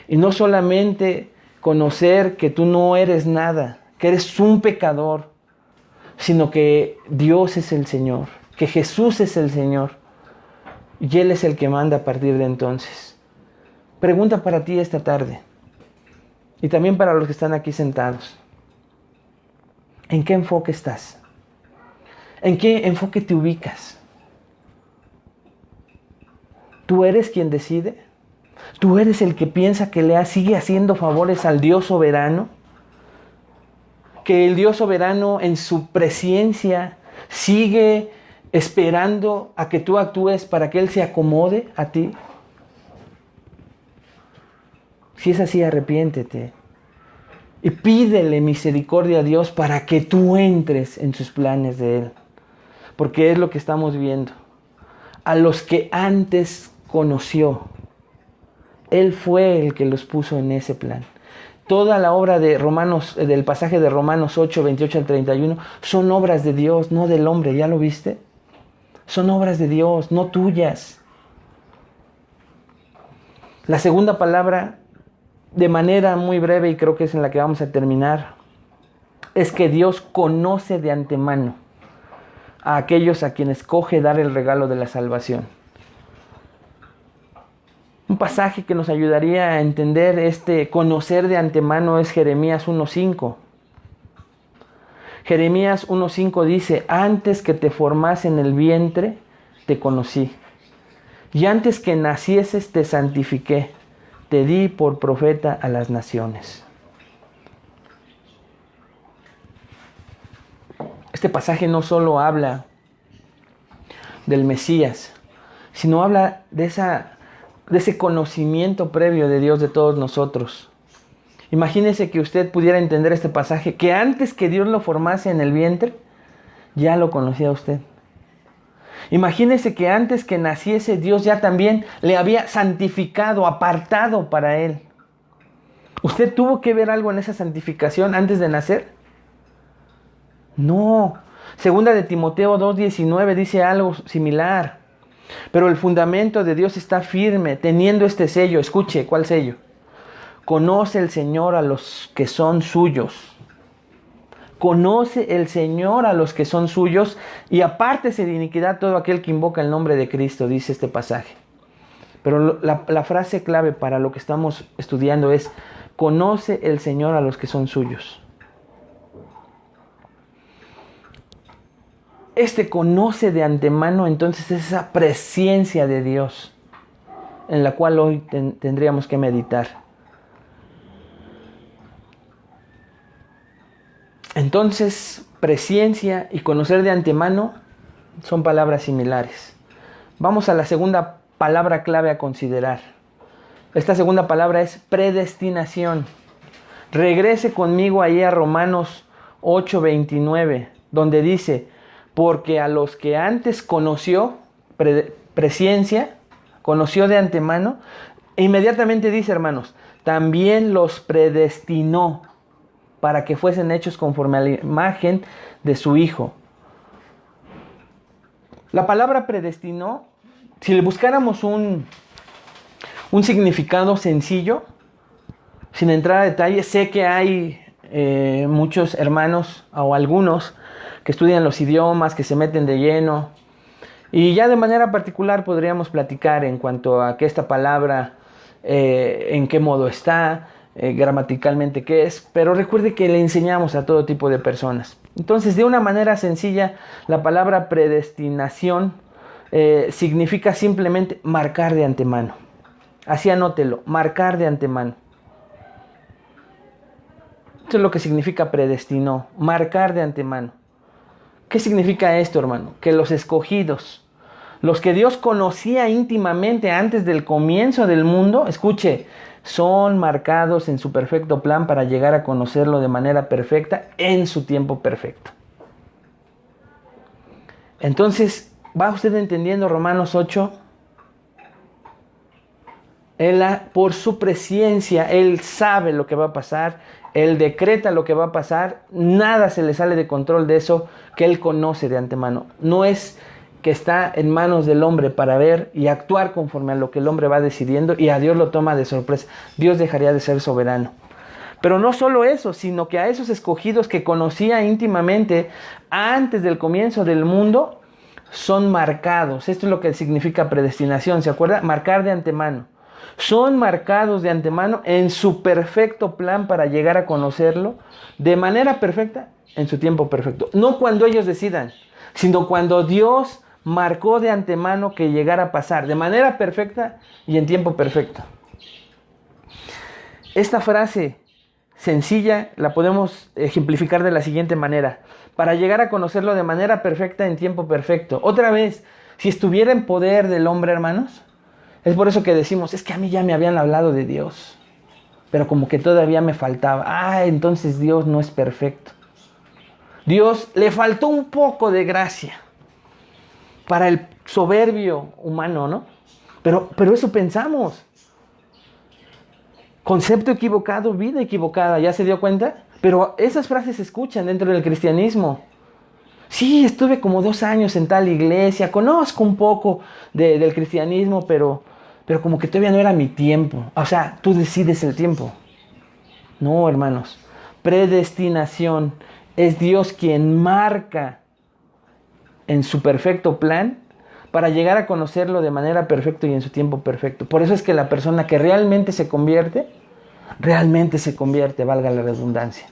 Y no solamente conocer que tú no eres nada, que eres un pecador, sino que Dios es el Señor, que Jesús es el Señor, y Él es el que manda a partir de entonces. Pregunta para ti esta tarde. Y también para los que están aquí sentados. ¿En qué enfoque estás? ¿En qué enfoque te ubicas? ¿Tú eres quien decide? ¿Tú eres el que piensa que sigue haciendo favores al Dios soberano? ¿Que el Dios soberano en su presciencia sigue esperando a que tú actúes para que Él se acomode a ti? Si es así, arrepiéntete y pídele misericordia a Dios para que tú entres en sus planes de Él. Porque es lo que estamos viendo. A los que antes conoció, Él fue el que los puso en ese plan. Toda la obra de Romanos, del pasaje de Romanos 8, 28 al 31, son obras de Dios, no del hombre. ¿Ya lo viste? Son obras de Dios, no tuyas. La segunda palabra, de manera muy breve, y creo que es en la que vamos a terminar, es que Dios conoce de antemano a aquellos a quienes escoge dar el regalo de la salvación. Un pasaje que nos ayudaría a entender este conocer de antemano es Jeremías 1:5. Jeremías 1:5 dice: antes que te formase en el vientre, te conocí. Y antes que nacieses, te santifiqué. Te di por profeta a las naciones. Este pasaje no solo habla del Mesías, sino habla de ese conocimiento previo de Dios de todos nosotros. Imagínese que usted pudiera entender este pasaje, que antes que Dios lo formase en el vientre, ya lo conocía usted. Imagínese que antes que naciese, Dios ya también le había santificado, apartado para Él. ¿Usted tuvo que ver algo en esa santificación antes de nacer? No. Segunda de Timoteo 2:19 dice algo similar. Pero el fundamento de Dios está firme, teniendo este sello. Escuche, ¿cuál sello? Conoce el Señor a los que son suyos. Conoce el Señor a los que son suyos y apártese de iniquidad todo aquel que invoca el nombre de Cristo, dice este pasaje. Pero la frase clave para lo que estamos estudiando es: conoce el Señor a los que son suyos. Este conoce de antemano, entonces, esa presencia de Dios en la cual hoy tendríamos que meditar. Entonces, presencia y conocer de antemano son palabras similares. Vamos a la segunda palabra clave a considerar. Esta segunda palabra es predestinación. Regrese conmigo ahí a Romanos 8:29, donde dice: porque a los que antes conoció, presencia, conoció de antemano, e inmediatamente dice, hermanos, también los predestinó para que fuesen hechos conforme a la imagen de su Hijo. La palabra predestinó, si le buscáramos un significado sencillo, sin entrar a detalles, sé que hay muchos hermanos o algunos que estudian los idiomas, que se meten de lleno, y ya de manera particular podríamos platicar en cuanto a que esta palabra, en qué modo está, gramaticalmente qué es, pero recuerde que le enseñamos a todo tipo de personas. Entonces, de una manera sencilla, la palabra predestinación significa simplemente marcar de antemano. Así anótelo, marcar de antemano. Esto es lo que significa predestinó, marcar de antemano. ¿Qué significa esto, hermano? Que los escogidos, los que Dios conocía íntimamente antes del comienzo del mundo, escuche, son marcados en su perfecto plan para llegar a conocerlo de manera perfecta en su tiempo perfecto. Entonces, ¿va usted entendiendo Romanos 8? Por su presciencia, Él sabe lo que va a pasar, Él decreta lo que va a pasar, nada se le sale de control de eso que Él conoce de antemano. No es que está en manos del hombre para ver y actuar conforme a lo que el hombre va decidiendo y a Dios lo toma de sorpresa. Dios dejaría de ser soberano. Pero no solo eso, sino que a esos escogidos que conocía íntimamente antes del comienzo del mundo, son marcados. Esto es lo que significa predestinación, ¿se acuerda? Marcar de antemano. Son marcados de antemano en su perfecto plan para llegar a conocerlo de manera perfecta en su tiempo perfecto. No cuando ellos decidan, sino cuando Dios marcó de antemano que llegara a pasar de manera perfecta y en tiempo perfecto. Esta frase sencilla la podemos ejemplificar de la siguiente manera: para llegar a conocerlo de manera perfecta en tiempo perfecto. Otra vez, si estuviera en poder del hombre, hermanos, es por eso que decimos, es que a mí ya me habían hablado de Dios, pero como que todavía me faltaba. Entonces Dios no es perfecto. Dios le faltó un poco de gracia para el soberbio humano, ¿no? Pero eso pensamos. Concepto equivocado, vida equivocada, ¿ya se dio cuenta? Pero esas frases se escuchan dentro del cristianismo. Sí, estuve como 2 años en tal iglesia, conozco un poco del cristianismo, pero como que todavía no era mi tiempo. O sea, tú decides el tiempo. No, hermanos. Predestinación. Es Dios quien marca en su perfecto plan para llegar a conocerlo de manera perfecta y en su tiempo perfecto. Por eso es que la persona que realmente se convierte, valga la redundancia.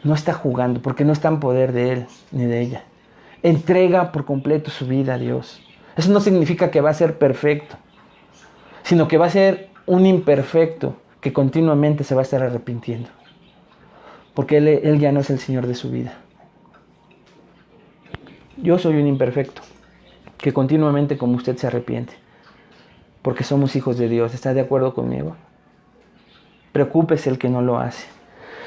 No está jugando, porque no está en poder de él ni de ella. Entrega por completo su vida a Dios. Eso no significa que va a ser perfecto, sino que va a ser un imperfecto que continuamente se va a estar arrepintiendo. Porque él ya no es el Señor de su vida. Yo soy un imperfecto que continuamente como usted se arrepiente. Porque somos hijos de Dios. ¿Está de acuerdo conmigo? Preocúpese el que no lo hace.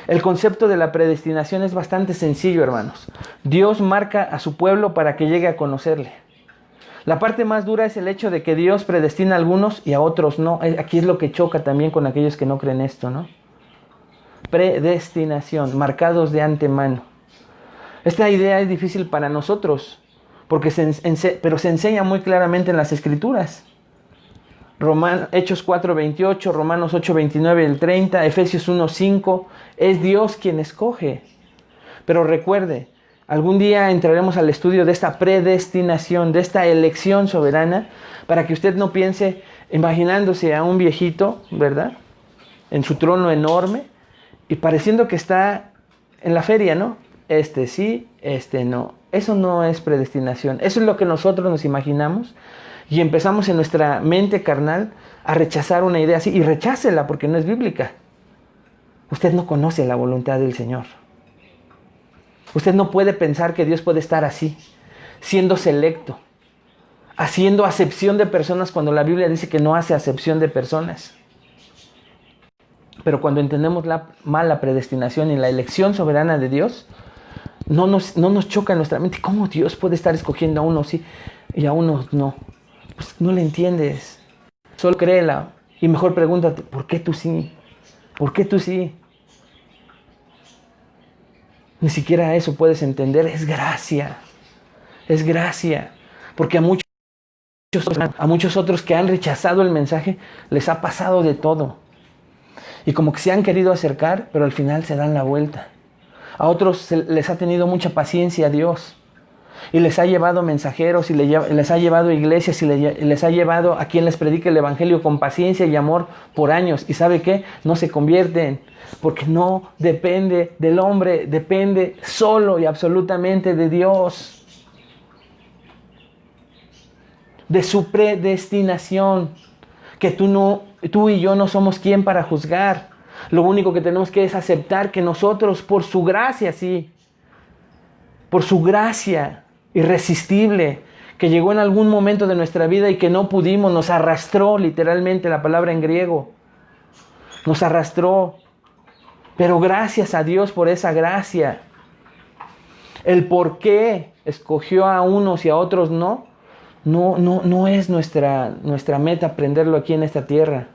El concepto de la predestinación es bastante sencillo, hermanos. Dios marca a su pueblo para que llegue a conocerle. La parte más dura es el hecho de que Dios predestina a algunos y a otros no. Aquí es lo que choca también con aquellos que no creen esto, ¿no? Predestinación, marcados de antemano. Esta idea es difícil para nosotros, pero se enseña muy claramente en las Escrituras. Hechos 4:28, Romanos 8:29 y el 30, Efesios 1:5, es Dios quien escoge. Pero recuerde, algún día entraremos al estudio de esta predestinación, de esta elección soberana, para que usted no piense imaginándose a un viejito, ¿verdad?, en su trono enorme y pareciendo que está en la feria, ¿no? Este sí, este no. Eso no es predestinación. Eso es lo que nosotros nos imaginamos. Y empezamos en nuestra mente carnal a rechazar una idea así. Y rechácela porque no es bíblica. Usted no conoce la voluntad del Señor. Usted no puede pensar que Dios puede estar así, siendo selecto, haciendo acepción de personas cuando la Biblia dice que no hace acepción de personas. Pero cuando entendemos mal la predestinación y la elección soberana de Dios, no nos choca en nuestra mente. ¿Cómo Dios puede estar escogiendo a unos sí y a unos no? Pues no le entiendes. Solo créela. Y mejor pregúntate, ¿por qué tú sí? ¿Por qué tú sí? Ni siquiera eso puedes entender. Es gracia. Es gracia. Porque a muchos otros que han rechazado el mensaje, les ha pasado de todo. Y como que se han querido acercar, pero al final se dan la vuelta. A otros les ha tenido mucha paciencia Dios. Y les ha llevado mensajeros, y les ha llevado iglesias, y les ha llevado a quien les predique el evangelio con paciencia y amor por años. ¿Y sabe qué? No se convierten, porque no depende del hombre, depende solo y absolutamente de Dios. De su predestinación, que tú y yo no somos quien para juzgar. Lo único que tenemos que es aceptar que nosotros, por su gracia, sí, por su gracia irresistible, que llegó en algún momento de nuestra vida y que no pudimos, nos arrastró, literalmente la palabra en griego, nos arrastró, pero gracias a Dios por esa gracia. El por qué escogió a unos y a otros no es nuestra meta aprenderlo aquí en esta tierra.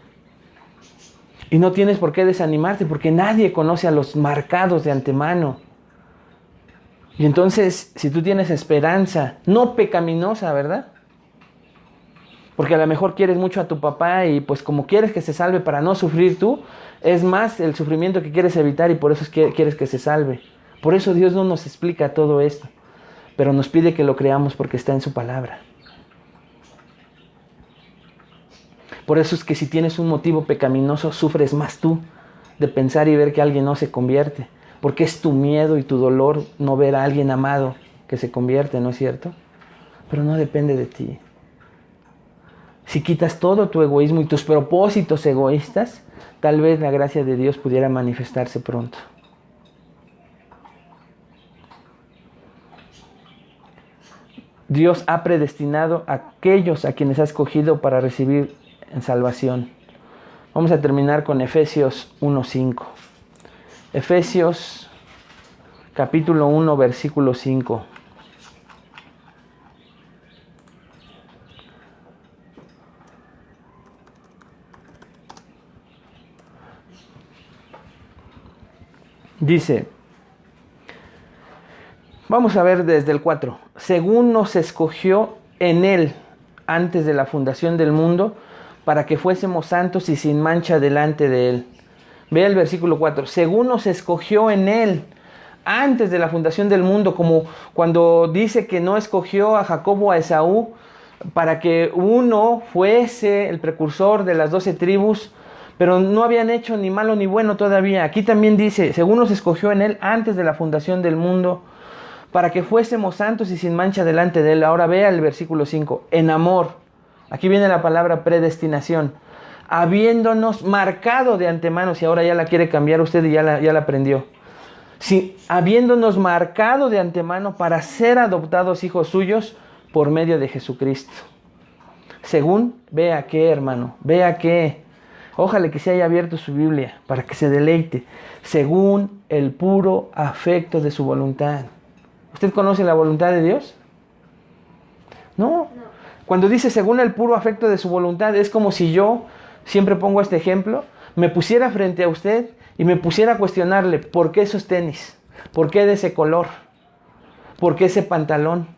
Y no tienes por qué desanimarte, porque nadie conoce a los marcados de antemano. Y entonces, si tú tienes esperanza, no pecaminosa, ¿verdad? Porque a lo mejor quieres mucho a tu papá y pues como quieres que se salve para no sufrir tú, es más el sufrimiento que quieres evitar y por eso es que quieres que se salve. Por eso Dios no nos explica todo esto, pero nos pide que lo creamos porque está en su palabra. Por eso es que si tienes un motivo pecaminoso, sufres más tú de pensar y ver que alguien no se convierte. Porque es tu miedo y tu dolor no ver a alguien amado que se convierte, ¿no es cierto? Pero no depende de ti. Si quitas todo tu egoísmo y tus propósitos egoístas, tal vez la gracia de Dios pudiera manifestarse pronto. Dios ha predestinado a aquellos a quienes ha escogido para recibir en salvación. Vamos a terminar con Efesios 1:5. Efesios capítulo 1, versículo 5. Dice, vamos a ver desde el 4. Según nos escogió en Él antes de la fundación del mundo, para que fuésemos santos y sin mancha delante de Él. Ve el versículo 4. Según nos escogió en Él antes de la fundación del mundo, como cuando dice que no escogió a Jacob o a Esaú para que uno fuese el precursor de las 12 tribus, pero no habían hecho ni malo ni bueno todavía. Aquí también dice, según nos escogió en Él antes de la fundación del mundo, para que fuésemos santos y sin mancha delante de Él. Ahora vea el versículo 5, en amor. Aquí viene la palabra predestinación. Habiéndonos marcado de antemano, si ahora ya la quiere cambiar usted y ya la aprendió. Sí, habiéndonos marcado de antemano para ser adoptados hijos suyos por medio de Jesucristo. Según, vea qué, hermano, vea qué. Ojalá que se haya abierto su Biblia para que se deleite. Según el puro afecto de su voluntad. ¿Usted conoce la voluntad de Dios? No. Cuando dice según el puro afecto de su voluntad, es como si yo, siempre pongo este ejemplo, me pusiera frente a usted y me pusiera a cuestionarle, ¿por qué esos tenis? ¿Por qué de ese color? ¿Por qué ese pantalón?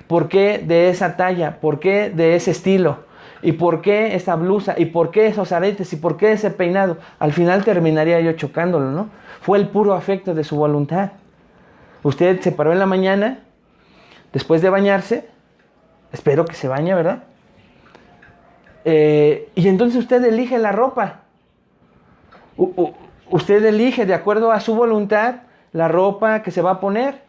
¿Por qué de esa talla? ¿Por qué de ese estilo? ¿Y por qué esa blusa? ¿Y por qué esos aretes? ¿Y por qué ese peinado? Al final terminaría yo chocándolo, ¿no? Fue el puro afecto de su voluntad. Usted se paró en la mañana, después de bañarse, espero que se bañe, ¿verdad? Y entonces usted elige la ropa. Usted elige de acuerdo a su voluntad la ropa que se va a poner.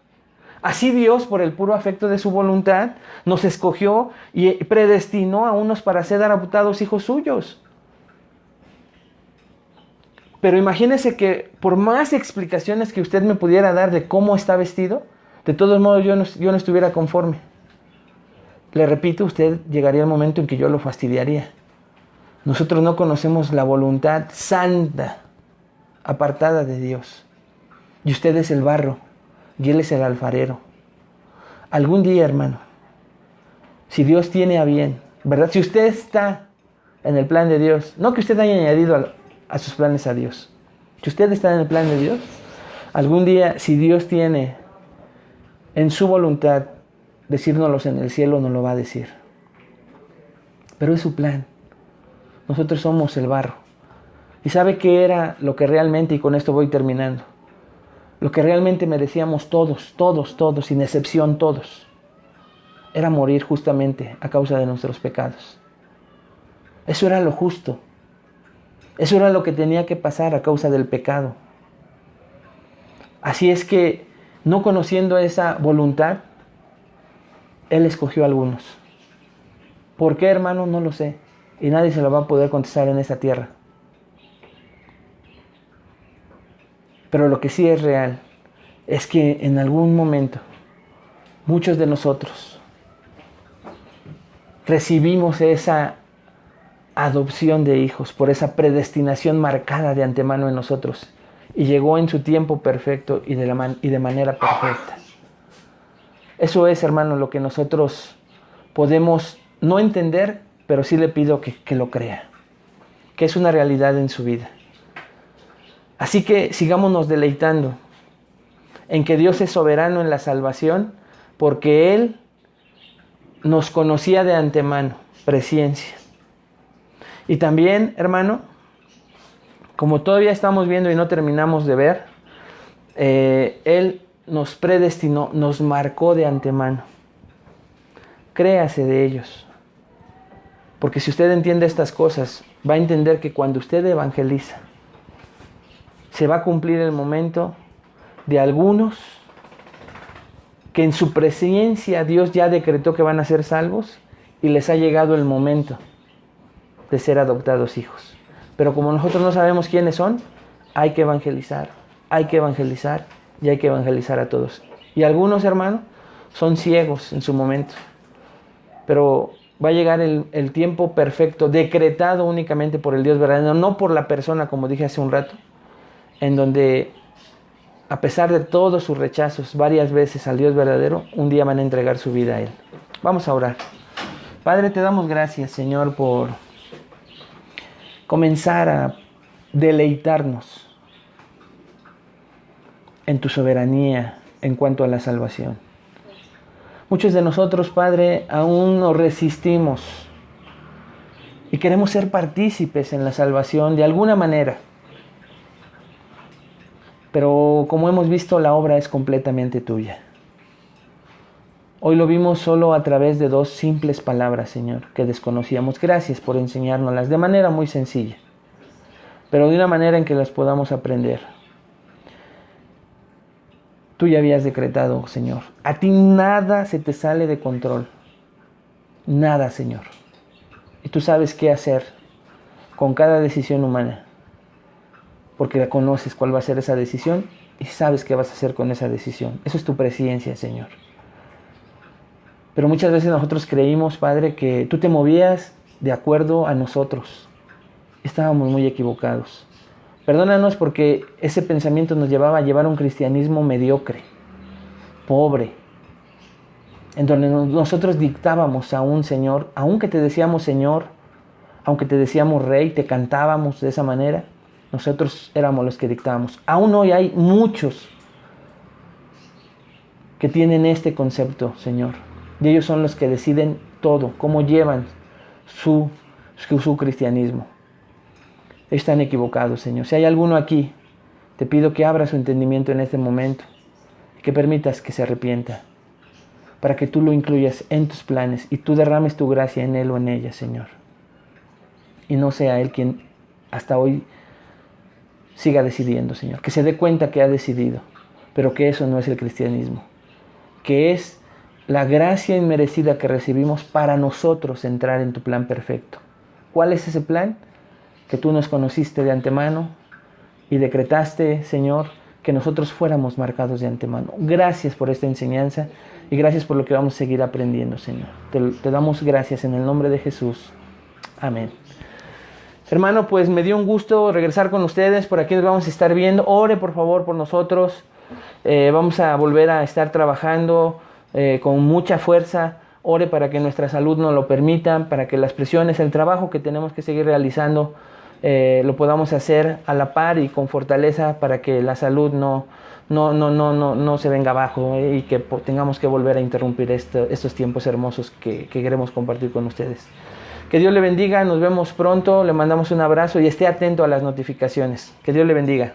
Así Dios, por el puro afecto de su voluntad, nos escogió y predestinó a unos para ser adoptados hijos suyos. Pero imagínese que por más explicaciones que usted me pudiera dar de cómo está vestido, de todos modos yo no estuviera conforme. Le repito, usted llegaría el momento en que yo lo fastidiaría. Nosotros no conocemos la voluntad santa, apartada de Dios. Y usted es el barro, y Él es el alfarero. Algún día, hermano, si Dios tiene a bien, ¿verdad? Si usted está en el plan de Dios, no que usted haya añadido a sus planes a Dios. Si usted está en el plan de Dios, algún día, si Dios tiene en su voluntad decírnoslos en el cielo, nos lo va a decir. Pero es su plan. Nosotros somos el barro. ¿Y sabe qué era lo que realmente, y con esto voy terminando, lo que realmente merecíamos todos, sin excepción todos? Era morir justamente a causa de nuestros pecados. Eso era lo justo. Eso era lo que tenía que pasar a causa del pecado. Así es que, no conociendo esa voluntad, Él escogió a algunos. ¿Por qué, hermano? No lo sé. Y nadie se lo va a poder contestar en esta tierra. Pero lo que sí es real es que en algún momento muchos de nosotros recibimos esa adopción de hijos por esa predestinación marcada de antemano en nosotros y llegó en su tiempo perfecto y de manera perfecta. Eso es, hermano, lo que nosotros podemos no entender, pero sí le pido que lo crea, que es una realidad en su vida. Así que sigámonos deleitando en que Dios es soberano en la salvación, porque Él nos conocía de antemano, presciencia. Y también, hermano, como todavía estamos viendo y no terminamos de ver, Él nos predestinó, nos marcó de antemano. Créase de ellos. Porque si usted entiende estas cosas, va a entender que cuando usted evangeliza, se va a cumplir el momento de algunos que en su presencia Dios ya decretó que van a ser salvos y les ha llegado el momento de ser adoptados hijos. Pero como nosotros no sabemos quiénes son, hay que evangelizar y hay que evangelizar a todos. Y algunos, hermanos, son ciegos en su momento. Pero va a llegar el tiempo perfecto, decretado únicamente por el Dios verdadero, no por la persona, como dije hace un rato, en donde, a pesar de todos sus rechazos varias veces al Dios verdadero, un día van a entregar su vida a Él. Vamos a orar. Padre, te damos gracias, Señor, por comenzar a deleitarnos en tu soberanía en cuanto a la salvación. Muchos de nosotros, Padre, aún nos resistimos y queremos ser partícipes en la salvación de alguna manera. Pero como hemos visto, la obra es completamente tuya. Hoy lo vimos solo a través de 2 simples palabras, Señor, que desconocíamos. Gracias por enseñárnoslas de manera muy sencilla, pero de una manera en que las podamos aprender. Tú ya habías decretado, Señor. A ti nada se te sale de control. Nada, Señor. Y tú sabes qué hacer con cada decisión humana, porque ya conoces cuál va a ser esa decisión y sabes qué vas a hacer con esa decisión. Eso es tu presencia, Señor. Pero muchas veces nosotros creímos, Padre, que tú te movías de acuerdo a nosotros. Estábamos muy equivocados. Perdónanos porque ese pensamiento nos llevaba a llevar un cristianismo mediocre, pobre, en donde nosotros dictábamos a un Señor, aunque te decíamos Señor, aunque te decíamos Rey, te cantábamos de esa manera, nosotros éramos los que dictábamos. Aún hoy hay muchos que tienen este concepto, Señor, y ellos son los que deciden todo, cómo llevan su cristianismo. Están equivocados, Señor. Si hay alguno aquí, te pido que abra su entendimiento en este momento y que permitas que se arrepienta, para que tú lo incluyas en tus planes y tú derrames tu gracia en él o en ella, Señor. Y no sea él quien hasta hoy siga decidiendo, Señor. Que se dé cuenta que ha decidido, pero que eso no es el cristianismo, que es la gracia inmerecida que recibimos para nosotros entrar en tu plan perfecto. ¿Cuál es ese plan? Que tú nos conociste de antemano y decretaste, Señor, que nosotros fuéramos marcados de antemano. Gracias por esta enseñanza y gracias por lo que vamos a seguir aprendiendo, Señor. Te damos gracias en el nombre de Jesús. Amén. Hermano, pues me dio un gusto regresar con ustedes. Por aquí nos vamos a estar viendo. Ore, por favor, por nosotros. Vamos a volver a estar trabajando con mucha fuerza. Ore para que nuestra salud nos lo permita, para que las presiones, el trabajo que tenemos que seguir realizando, lo podamos hacer a la par y con fortaleza para que la salud no se venga abajo y que tengamos que volver a interrumpir estos tiempos hermosos que queremos compartir con ustedes. Que Dios le bendiga, nos vemos pronto, le mandamos un abrazo y esté atento a las notificaciones. Que Dios le bendiga.